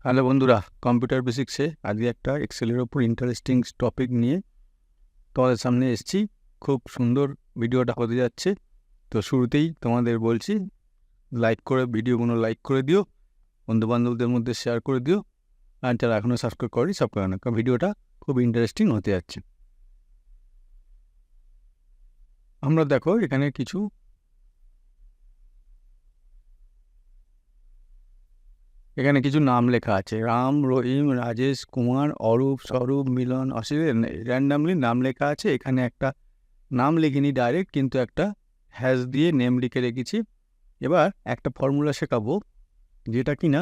Hello বন্ধুরা, computer বেসিক্সে আজকে একটা এক্সেলের ওপর ইন্টারেস্টিং টপিক নিয়ে তোমাদের সামনে এসেছি। খুব সুন্দর ভিডিওটা হতে যাচ্ছে। তো শুরুতেই তোমাদের বলছি, ভিডিওগুলো লাইক করে দিও, বন্ধুবান্ধবদের মধ্যে শেয়ার করে দিও, আর যারা এখনও সাবস্ক্রাইব করি সাবস্ক্রাইব না, কারণ ভিডিওটা খুব ইন্টারেস্টিং হতে যাচ্ছে। আমরা দেখো এখানে কিছু নাম লেখা আছে, রাম, রহিম, রাজেশ, কুমার, অরূপ, স্বরূপ, মিলন, অসিত, র্যান্ডামলি নাম লেখা আছে। এখানে একটা নাম লিখিনি ডাইরেক্ট, কিন্তু একটা হ্যাশ দিয়ে নেম লিখে রেখেছি। এবার একটা ফর্মুলা শেখাবো, যেটা কিনা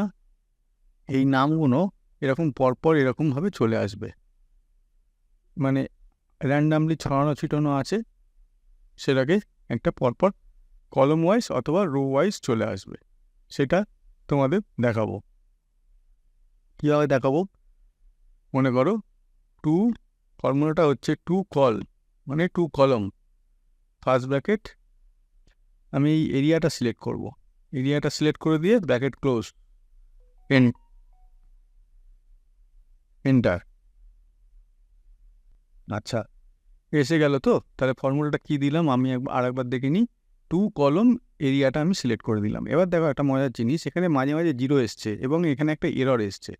এই নামগুলো এরকম পরপর এরকমভাবে চলে আসবে, মানে র্যান্ডামলি ছড়ানো ছিটানো আছে, সেটাকে একটা পরপর কলম ওয়াইজ অথবা রো ওয়াইজ চলে আসবে। সেটা তোমাদের দেখাবো। কীভাবে দেখাবো? মনে করো টু, ফর্মুলাটা হচ্ছে টু কল, মানে টু কলম, ফার্স্ট ব্র্যাকেট, আমি এই এরিয়াটা সিলেক্ট করব, এরিয়াটা সিলেক্ট করে দিয়ে ব্র্যাকেট ক্লোজ, এন্টার। আচ্ছা, এসে গেল। তো তাহলে ফর্মুলাটা কি দিলাম আমি আরেকবার দেখে নিই। টু কলম, এরিয়াটা আমি সিলেক্ট করে দিলাম। এবার দেখো একটা মজার জিনিস, এখানে মাঝে মাঝে জিরো এসছে এবং এখানে একটা এরর এসছে।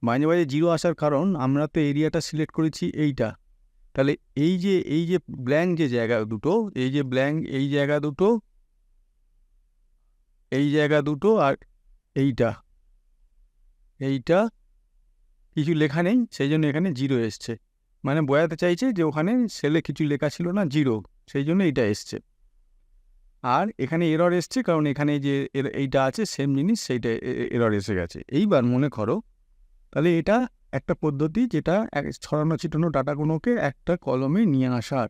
মাঝে মাঝে জিরো আসার কারণ, আমরা তো এরিয়াটা সিলেক্ট করেছি এইটা, তাহলে এই যে ব্ল্যাঙ্ক যে জায়গা দুটো, এই যে ব্ল্যাঙ্ক এই জায়গা দুটো, এই জায়গা দুটো, আর এইটা কিছু লেখা নেই, সেই জন্য এখানে জিরো এসছে। মানে বোঝাতে চাইছে যে ওখানে সেলে কিছু লেখা ছিল না, জিরো, সেই জন্য এইটা এসছে। আর এখানে এরর এসছে কারণ এখানে যে এইটা আছে সেম জিনিস, সেইটা এরর এসে গেছে। এইবার মনে করো, তাহলে এটা একটা পদ্ধতি, যেটা ছড়ানো ছিটানো ডাটাগুলোকে একটা কলমে নিয়ে আসার।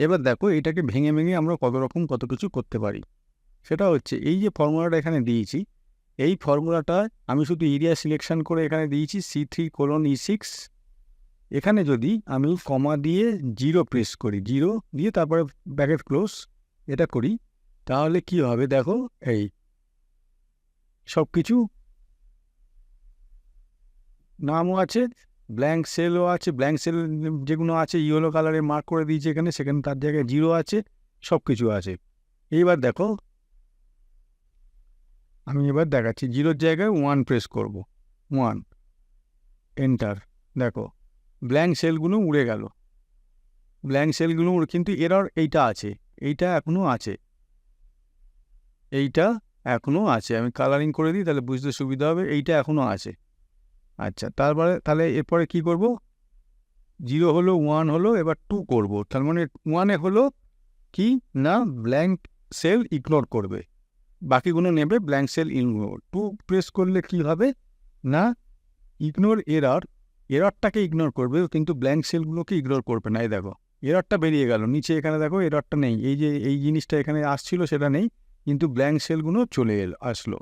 এবার দেখো এটাকে ভেঙে ভেঙে আমরা কত কিছু করতে পারি। সেটা হচ্ছে এই যে ফর্মুলাটা এখানে দিয়েছি, এই ফর্মুলাটা আমি শুধু এরিয়া সিলেকশন করে এখানে দিয়েছি C3:E6। এখানে যদি আমি কমা দিয়ে জিরো প্রেস করি, জিরো দিয়ে তারপরে ব্র্যাকেট ক্লোজ এটা করি, তাহলে কি হবে দেখো, এই সব কিছু নামও আছে, ব্ল্যাঙ্ক সেলও আছে, ব্ল্যাঙ্ক সেল যেগুলো আছে ইয়েলো কালারে মার্ক করে দিয়েছে এখানে, সেখানে তার জায়গায় জিরো আছে, সব কিছু আছে। এইবার দেখো আমি এবার দেখাচ্ছি, জিরোর জায়গায় 1 প্রেস করব, 1, এন্টার। দেখো ব্ল্যাঙ্ক সেলগুলো উড়ে গেল, ব্ল্যাঙ্ক সেলগুলো কিন্তু এরর এইটা আছে, এইটা এখনও আছে, এইটা এখনও আছে। আমি কালারিং করে দিই তাহলে বুঝতে সুবিধা হবে, এইটা এখনও আছে। আচ্ছা, তারপরে তাহলে এরপরে কি করব, জিরো হলো, 1 হলো, এবার 2 করব। তার মানে 1-এ হলো কি না, ব্ল্যাঙ্ক সেল ইগনোর করবে, বাকিগুলো নেবে, ব্ল্যাঙ্ক সেল ইগনোর। 2 প্রেস করলে কি হবে না, ইগনোর এরর, এররটাকে ইগনোর করবে কিন্তু ব্ল্যাঙ্ক সেলগুলোকে ইগনোর করবে না। এই দেখো এররটা বেরিয়ে গেল নিচে, এখানে দেখো এররটা নেই, এই যে এই জিনিসটা এখানে আসছিল সেটা নেই, কিন্তু ব্ল্যাঙ্ক সেলগুলো চলে আসলো,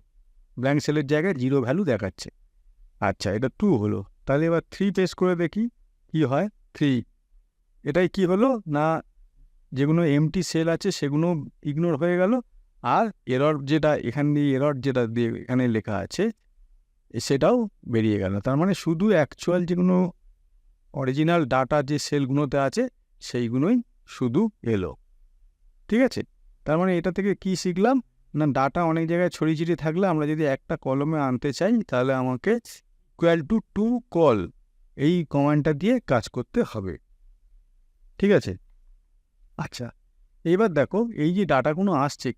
ব্ল্যাঙ্ক সেলের জায়গায় জিরো ভ্যালু দেখাচ্ছে। আচ্ছা, এটা 2 হলো। তাহলে এবার 3 পেস্ট করে দেখি কি হয়। 3, এটাই কি হলো না, যেগুলো এমটি সেল আছে সেগুলো ইগনোর হয়ে গেল, আর এরর যেটা এখানে এরর যেটা দিয়ে এখানে লেখা আছে সেটাও বেরিয়ে গেল। তার মানে শুধু অ্যাকচুয়াল যেগুলো অরিজিনাল ডাটা যে সেলগুলোতে আছে সেইগুলোই শুধু এলো। ঠিক আছে, তার মানে এটা থেকে কি শিখলাম না, ডাটা অনেক জায়গায় ছড়িয়ে ছিটিয়ে থাকলে আমরা যদি একটা কলমে আনতে চাই, তাহলে আমাকে টু কল এই কমান্ডটা দিয়ে কাজ করতে হবে। ঠিক আছে। আচ্ছা, এইবার দেখো এই যে ডাটাগুলো আসছে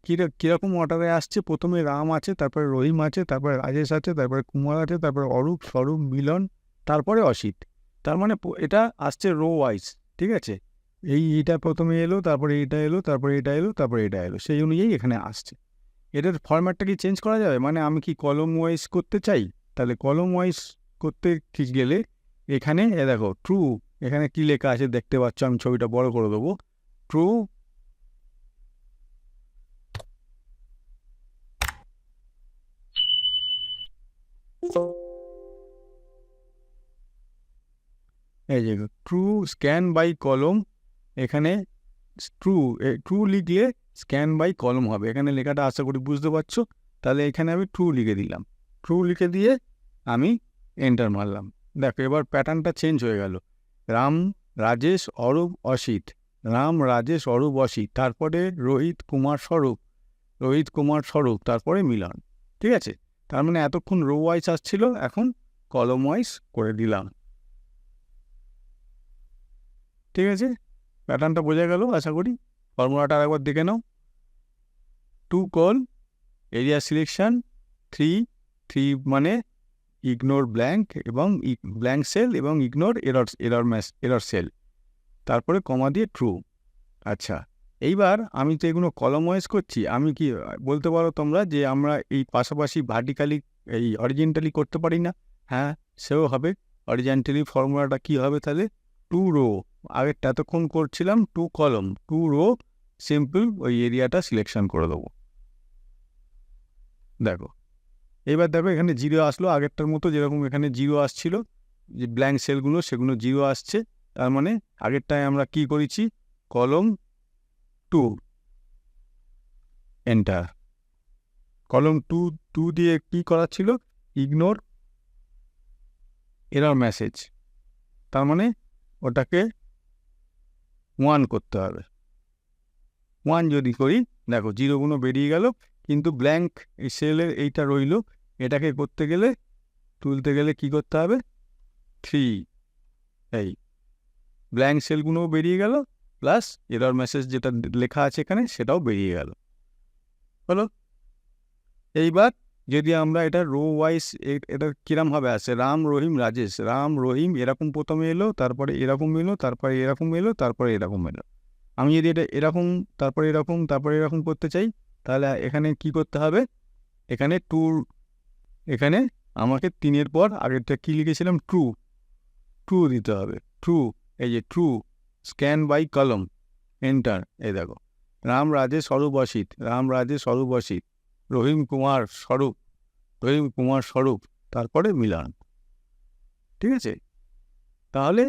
কীরকম অর্ডারে আসছে। প্রথমে রাম আছে, তারপরে রহিম আছে, তারপরে রাজেশ আছে, তারপরে কুমার আছে, তারপরে অরূপ, স্বরূপ, মিলন, তারপরে অসিত। তার মানে এটা আসছে রো ওয়াইজ। ঠিক আছে, এইটা প্রথমে এলো, তারপরে এটা এলো, তারপরে এটা এলো, তারপরে এটা এলো, সেই অনুযায়ী এখানে আসছে। এটার ফরম্যাটটা কি চেঞ্জ করা যাবে? মানে আমি কি কলম ওয়াইজ করতে চাই, তাহলে কলম ওয়াইজ করতে ঠিক গেলে এখানে দেখো ট্রু, এখানে কি লেখা আছে দেখতে পাচ্ছ, আমি ছবিটা বড় করে দেবো। ট্রু, এই যে ট্রু স্ক্যান বাই কলম, এখানে ট্রু লিখলে স্ক্যান বাই কলম হবে। এখানে লেখাটা আশা করি বুঝতে পারছো। তাহলে এখানে আমি ট্রু লিখে দিলাম, ট্রু লিখে দিয়ে আমি এন্টার মারলাম। দেখো এবার প্যাটার্নটা চেঞ্জ হয়ে গেল। রাম, রাজেশ, অরূপ, অসিত, রাম, রাজেশ, অরূপ, অসিত, তারপরে রোহিত কুমার স্বরূপ, রোহিত কুমার স্বরূপ, তারপরে মিলন। ঠিক আছে, তার মানে এতক্ষণ রো ওয়াইজ আসছিল, এখন কলম ওয়াইজ করে দিলাম। ঠিক আছে, প্যাটার্নটা বোঝা গেল আশা করি। ফর্মুলাটা আরেকবার দেখে নাও। 2 কল, এরিয়া সিলেকশন, 3 মানে ইগনোর ব্ল্যাঙ্ক এবং ব্ল্যাঙ্ক সেল এবং ইগনোর এরর সেল, তারপরে কমা দিয়ে ট্রু। আচ্ছা, এইবার আমি তো এগুলো কলম ওয়াইজ করছি, আমি কি বলতে পারো তোমরা যে আমরা এই পাশাপাশি ভার্টিক্যালি এই অরিজেন্টালি করতে পারি না? হ্যাঁ, সেও হবে। অরিজেন্টালি ফর্মুলাটা কি হবে তাহলে? 2 রো, আগে এতক্ষণ করছিলাম 2 কলম, 2 রো, সিম্পল ওই এরিয়াটা সিলেকশন করে দেবো। দেখো এবার দেখো এখানে 0 আসলো, আগেরটার মতো যেরকম এখানে 0 আসছিল, যে ব্ল্যাঙ্ক সেলগুলো সেগুলো 0 আসছে। তার মানে আগেরটায় আমরা কি করেছি? কলম 2 এন্টার। কলম 2 দিয়ে কি করা ছিল? ইগনোর এরর মেসেজ, তার মানে ওটাকে 1 করতে হবে। 1 যদি করি, দেখো 0 বেরিয়ে গেল, কিন্তু ব্ল্যাঙ্ক এই সেলের এইটা রইল। এটাকে করতে গেলে, তুলতে গেলে কি করতে হবে? 3, এই ব্ল্যাঙ্ক সেলগুলোও বেরিয়ে গেল, প্লাস এরর মেসেজ যেটা লেখা আছে এখানে সেটাও বেরিয়ে গেল। হলো। এইবার যদি আমরা এটা রো ওয়াইজ, এটা কিরমভাবে আসে? রাম, রহিম, রাজেশ, রাম, রহিম এরকম প্রথমে এলো, তারপরে এরকম এলো, তারপরে এরকম এলো, তারপরে এরকম এলো। আমি যদি এটা এরকম, তারপরে এরকম, তারপরে এরকম করতে চাই, তাহলে এখানে কি করতে হবে? এখানে এখানে আমাকে 3-এর পর আগেরটা কি লিখেছিলাম? ট্রু দিতে হবে। ট্রু, এই যে ট্রু, স্ক্যান বাই কলম, এন্টার। এই দেখো রাম, রাজেশ, অরূপ, অসিত, রাম, রাজেশ, অরূপ, অসিত, রহিম কুমার স্বরূপ, রহিম কুমার স্বরূপ, তারপরে মিলন। ঠিক আছে, তাহলে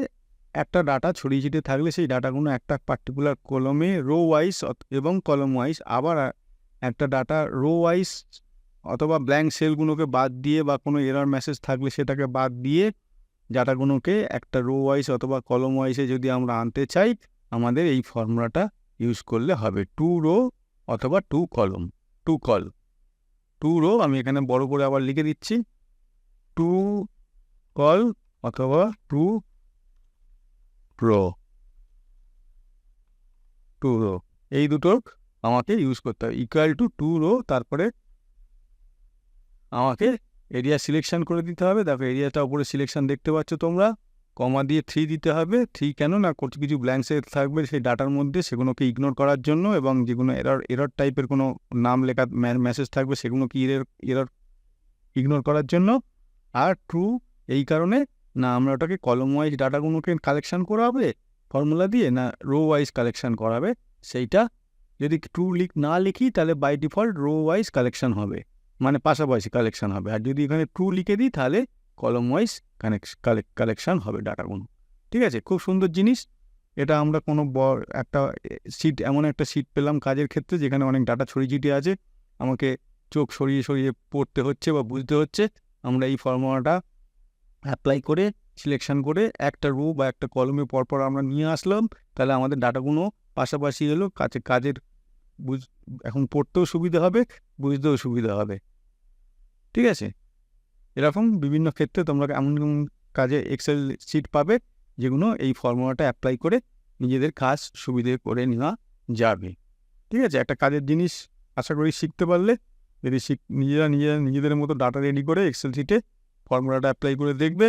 একটা ডাটা ছড়িয়ে ছিটিয়ে থাকলে সেই ডাটাগুলো একটা পার্টিকুলার কলমে রো ওয়াইজ এবং কলম ওয়াইজ, আবার একটা ডাটা রো ওয়াইজ অথবা ব্ল্যাঙ্ক সেলগুলোকে বাদ দিয়ে বা কোনো এরর মেসেজ থাকলে সেটাকে বাদ দিয়ে ডাটাগুলোকে একটা রো ওয়াইজ অথবা কলম ওয়াইজে যদি আমরা আনতে চাই, আমাদের এই ফর্মুলাটা ইউজ করলে হবে। 2 রো অথবা 2 কলম, 2 কল, 2 রো, আমি এখানে বড় করে আবার লিখে দিচ্ছি, 2 কল অথবা 2 রো, 2 রো, এই দুটো আমাকে ইউজ করতে হবে। ইকুয়াল টু 2 রো, তারপরে আমাকে এরিয়া সিলেকশন করে দিতে হবে। দেখো এরিয়াটা উপরে সিলেকশন দেখতে পাচ্ছ তোমরা, কমা দিয়ে 3 দিতে হবে। 3 কেন না, কিছু ব্ল্যাঙ্ক সেল থাকবে সেই ডাটার মধ্যে, সেগুলোকে ইগনোর করার জন্য, এবং যেগুলো এরর টাইপের কোনো নাম লেখা মেসেজ থাকবে সেগুলোকে এরর ইগনোর করার জন্য। আর ট্রু এই কারণে না, আমরা ওটাকে কলম ওয়াইজ ডাটাগুলোকে কালেকশন করা হবে ফর্মুলা দিয়ে, না রো ওয়াইজ কালেকশন করাবে। সেইটা যদি ট্রু না লিখি তাহলে by default row wise collection হবে, মানে পাশাপাশি কালেকশন হবে। আর যদি এখানে ট্রু লিখে দিই তাহলে কলম ওয়াইজ কালেকশন হবে ডাটাগুলো। ঠিক আছে, খুব সুন্দর জিনিস এটা। আমরা কোনো একটা শিট, এমন একটা শিট পেলাম কাজের ক্ষেত্রে যেখানে অনেক ডাটা ছড়িয়ে ছিটিয়ে আছে, আমাকে চোখ সরিয়ে সরিয়ে পড়তে হচ্ছে বা বুঝতে হচ্ছে। আমরা এই ফর্মুলাটা অ্যাপ্লাই করে সিলেকশন করে একটা রো বা একটা কলমে পরপর আমরা নিয়ে আসলাম, তাহলে আমাদের ডাটাগুলো পাশাপাশি এলো, কাজের এখন পড়তেও সুবিধা হবে, বুঝতেও সুবিধা হবে। ঠিক আছে, এরকম বিভিন্ন ক্ষেত্রে তোমরা এমন কাজে এক্সেল শিট পাবে যেগুলো এই ফর্মুলাটা অ্যাপ্লাই করে নিজেদের কাজ সুবিধে করে নেওয়া যাবে। ঠিক আছে, একটা কাজের জিনিস আশা করি শিখতে পারলে, যদি নিজেদের মতো ডাটা রেডি করে এক্সেল শিটে ফর্মুলাটা অ্যাপ্লাই করে দেখবে,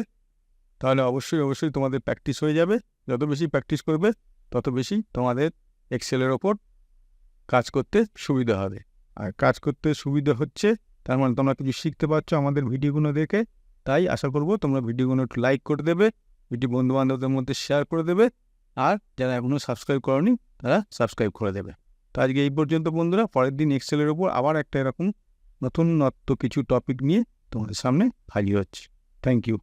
তাহলে অবশ্যই তোমাদের প্র্যাকটিস হয়ে যাবে। যত বেশি প্র্যাকটিস করবে তত বেশি তোমাদের এক্সেলের ওপর কাজ করতে সুবিধা হবে। আর কাজ করতে সুবিধা হচ্ছে তার মানে তোমরা কিছু শিখতে পারছো আমাদের ভিডিওগুলো দেখে। তাই আশা করব তোমরা ভিডিওগুলো একটু লাইক করে দেবে, ভিডিও বন্ধুবান্ধবদের মধ্যে শেয়ার করে দেবে, আর যারা এখনও সাবস্ক্রাইব করনি তারা সাবস্ক্রাইব করে দেবে। তো আজকে এই পর্যন্ত বন্ধুরা, পরের দিন এক্সেলের ওপর আবার একটা এরকম নতুন কিছু টপিক নিয়ে তোমাদের সামনে হাজির হচ্ছে। Thank you.